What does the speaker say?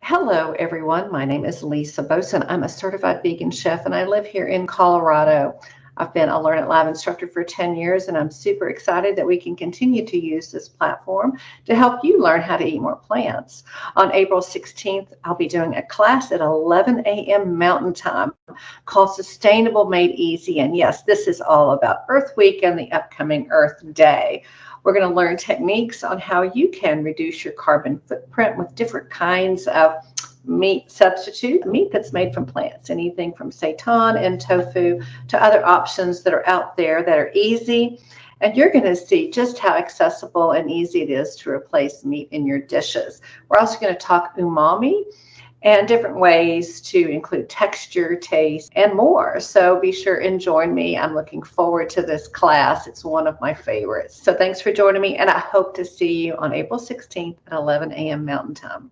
Hello, everyone. My name is Lisa Boson. I'm a certified vegan chef and I live here in Colorado. I've been a Learn It Live instructor for 10 years, and I'm super excited that we can continue to use this platform to help you learn how to eat more plants. On April 16th, I'll be doing a class at 11 a.m. Mountain Time called Sustainable Made Easy. And yes, this is all about Earth Week and the upcoming Earth Day. We're going to learn techniques on how you can reduce your carbon footprint with different kinds of meat substitute, meat that's made from plants, anything from seitan and tofu to other options that are out there that are easy. And you're going to see just how accessible and easy it is to replace meat in your dishes. We're also going to talk umami and different ways to include texture, taste, and more. So be sure and join me. I'm looking forward to this class. It's one of my favorites. So thanks for joining me, and I hope to see you on April 16th at 11 a.m. Mountain Time.